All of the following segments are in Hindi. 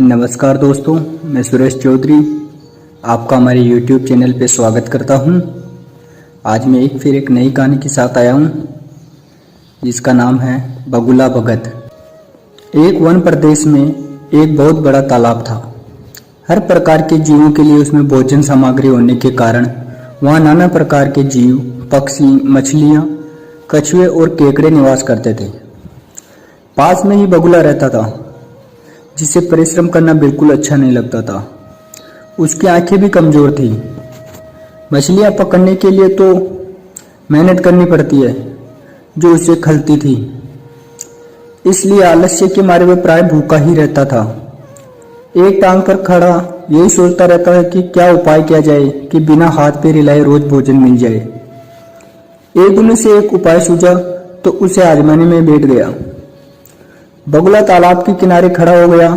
नमस्कार दोस्तों, मैं सुरेश चौधरी आपका हमारे YouTube चैनल पे स्वागत करता हूँ। आज मैं फिर एक नई कहानी के साथ आया हूँ जिसका नाम है बगुला भगत। एक वन प्रदेश में एक बहुत बड़ा तालाब था। हर प्रकार के जीवों के लिए उसमें भोजन सामग्री होने के कारण वहाँ नाना प्रकार के जीव, पक्षी, मछलियाँ, कछुए और केकड़े निवास करते थे। पास में ही बगुला रहता था जिसे परिश्रम करना बिल्कुल अच्छा नहीं लगता था। उसकी आंखें भी कमजोर थी। मछलियां पकड़ने के लिए तो मेहनत करनी पड़ती है जो उसे खलती थी, इसलिए आलस्य के मारे वह प्राय भूखा ही रहता था। एक टांग पर खड़ा यही सोचता रहता है कि क्या उपाय किया जाए कि बिना हाथ पैर हिलाए रोज भोजन मिल जाए। एक दिन से एक उपाय सूझा तो उसे आजमाने में बैठ गया। बगुला तालाब के किनारे खड़ा हो गया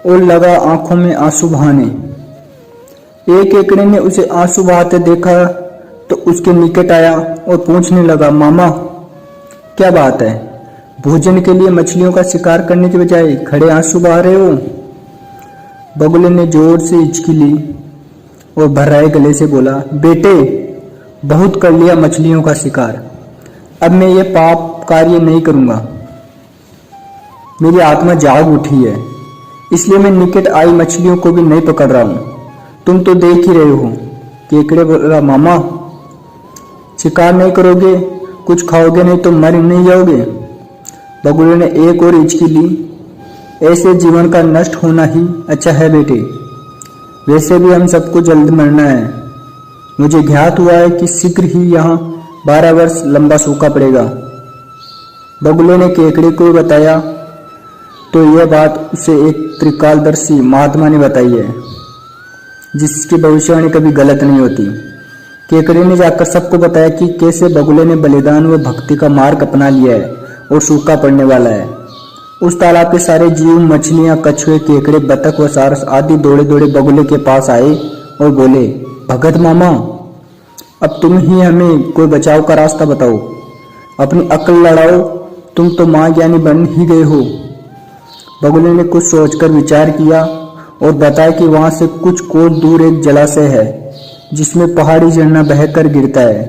और लगा आंखों में आंसू बहाने। एक केकड़े ने उसे आंसू बहाते देखा तो उसके निकट आया और पूछने लगा, मामा क्या बात है, भोजन के लिए मछलियों का शिकार करने के बजाय खड़े आंसू बहा रहे हो। बगुले ने जोर से हिचकी ली और भर्राए गले से बोला, बेटे बहुत कर लिया मछलियों का शिकार, अब मैं ये पाप कार्य नहीं करूंगा। मेरी आत्मा जाग उठी है, इसलिए मैं निकट आई मछलियों को भी नहीं पकड़ रहा हूं। तुम तो देख ही रहे हो। केकड़े बोला, मामा शिकार नहीं करोगे, कुछ खाओगे नहीं तो मर नहीं जाओगे। बगुले ने एक और हिचकी ली, ऐसे जीवन का नष्ट होना ही अच्छा है बेटे, वैसे भी हम सबको जल्द मरना है। मुझे ज्ञात हुआ है कि शीघ्र ही यहाँ 12 वर्ष लंबा सूखा पड़ेगा। बगुले ने केकड़े को बताया तो यह बात उसे एक त्रिकालदर्शी महात्मा ने बताई है जिसकी भविष्यवाणी कभी गलत नहीं होती। केकड़े ने जाकर सबको बताया कि कैसे बगुले ने बलिदान व भक्ति का मार्ग अपना लिया है और सूखा पड़ने वाला है। उस तालाब के सारे जीव, मछलियां, कछुए, केकड़े, बतख व सारस आदि दौड़े दौड़े बगुले के पास आए और बोले, भगत मामा अब तुम ही हमें कोई बचाव का रास्ता बताओ, अपनी अक्ल लड़ाओ, तुम तो महाज्ञानी बन ही गए हो। बगुले ने कुछ सोचकर विचार किया और बताया कि वहां से कुछ कोस दूर एक जलाशय है जिसमें पहाड़ी झरना बहकर गिरता है।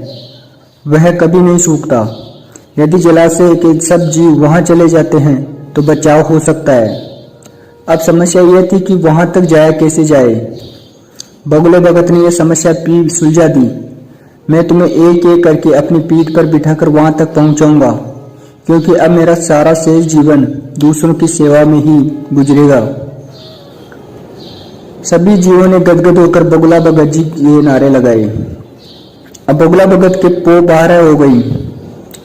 वह कभी नहीं सूखता। यदि जलाशय के सब जीव वहां चले जाते हैं तो बचाव हो सकता है। अब समस्या यह थी कि वहां तक जाया कैसे जाए। बगुले भगत ने यह समस्या सुलझा दी। मैं तुम्हें एक एक करके अपनी पीठ पर बिठाकर वहां तक पहुंचाऊंगा, क्योंकि अब मेरा सारा शेष जीवन दूसरों की सेवा में ही गुजरेगा। सभी जीवों ने गदगद होकर बगुला भगत जी के नारे लगाए। अब बगुला भगत के पो 12 हो गई।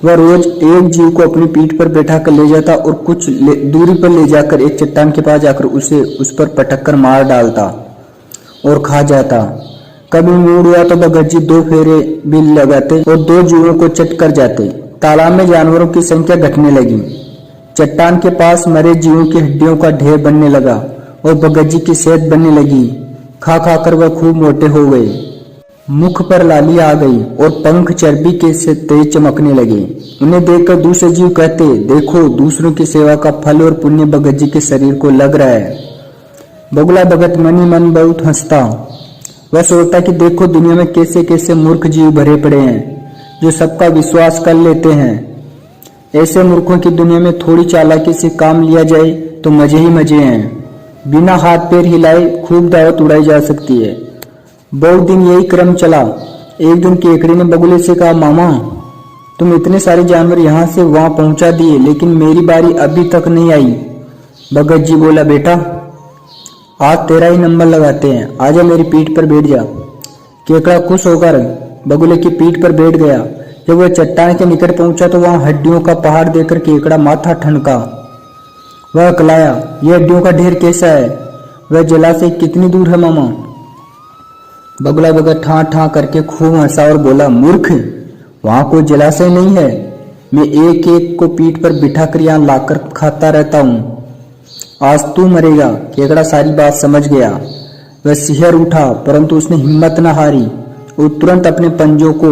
वह रोज एक जीव को अपनी पीठ पर बैठा कर ले जाता और कुछ दूरी पर ले जाकर एक चट्टान के पास जाकर उसे उस पर पटक कर मार डालता और खा जाता। कभी मूड हुआ तो भगत जी 2 फेरे भी लगाते और 2 जीवों को चट कर जाते। तालाब में जानवरों की संख्या घटने लगी। चट्टान के पास मरे जीवों की हड्डियों का ढेर बनने लगा और भगत जी की सेहत बनने लगी। खा खा कर वह खूब मोटे हो गए। मुख पर लाली आ गई और पंख चर्बी के से तेज चमकने लगे। उन्हें देखकर दूसरे जीव कहते, देखो दूसरों की सेवा का फल और पुण्य भगत जी के शरीर को लग रहा है। बगुला भगत मन ही मन बहुत हंसता। वह सोचता कि देखो दुनिया में कैसे कैसे मूर्ख जीव भरे पड़े हैं जो सबका विश्वास कर लेते हैं। ऐसे मूर्खों की दुनिया में थोड़ी चालाकी से काम लिया जाए तो मजे ही मजे हैं। बिना हाथ पैर हिलाए खूब दावत उड़ाई जा सकती है। बहुत दिन यही क्रम चला। एक दिन केकड़े ने बगुले से कहा, मामा तुम इतने सारे जानवर यहाँ से वहां पहुंचा दिए, लेकिन मेरी बारी अभी तक नहीं आई। भगत जी बोला, बेटा आज तेरा ही नंबर लगाते हैं, आजा मेरी पीठ पर बैठ जा। केकड़ा खुश होकर बगुले की पीठ पर बैठ गया। जब वह चट्टान के निकट पहुंचा तो वहां हड्डियों का पहाड़ देखकर केकड़ा माथा ठनका। वह अकलाया, यह हड्डियों का ढेर कैसा है? वह जलाशय कितनी दूर है मामा? बगुला भगत ठा ठा करके खूब हंसा और बोला, मूर्ख वहां कोई जलाशय नहीं है। मैं एक एक को पीठ पर बिठा कर यहाँ लाकर खाता रहता हूँ। आज तू मरेगा। केकड़ा सारी बात समझ गया। वह सिहर उठा, परंतु उसने हिम्मत न हारी। वो तुरंत अपने पंजों को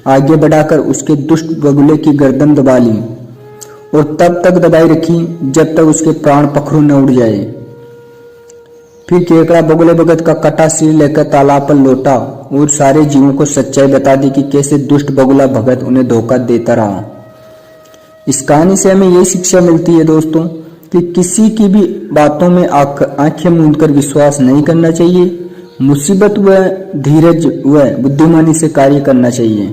आगे बढ़ाकर उसके दुष्ट बगुले की गर्दन दबा ली और तब तक दबाई रखी जब तक उसके प्राण पखरू न उड़ जाए। फिर केकड़ा बगुले भगत का कटा सिर लेकर तालाब पर लौटा और सारे जीवों को सच्चाई बता दी कि कैसे दुष्ट बगुला भगत उन्हें धोखा देता रहा। इस कहानी से हमें यही शिक्षा मिलती है दोस्तों कि किसी की भी बातों में आंखें मूंदकर विश्वास नहीं करना चाहिए। मुसीबत व धीरज व बुद्धिमानी से कार्य करना चाहिए।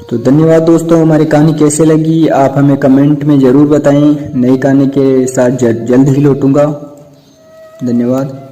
तो धन्यवाद दोस्तों, हमारी कहानी कैसे लगी आप हमें कमेंट में ज़रूर बताएं। नई कहानी के साथ जल्द ही लौटूंगा। धन्यवाद।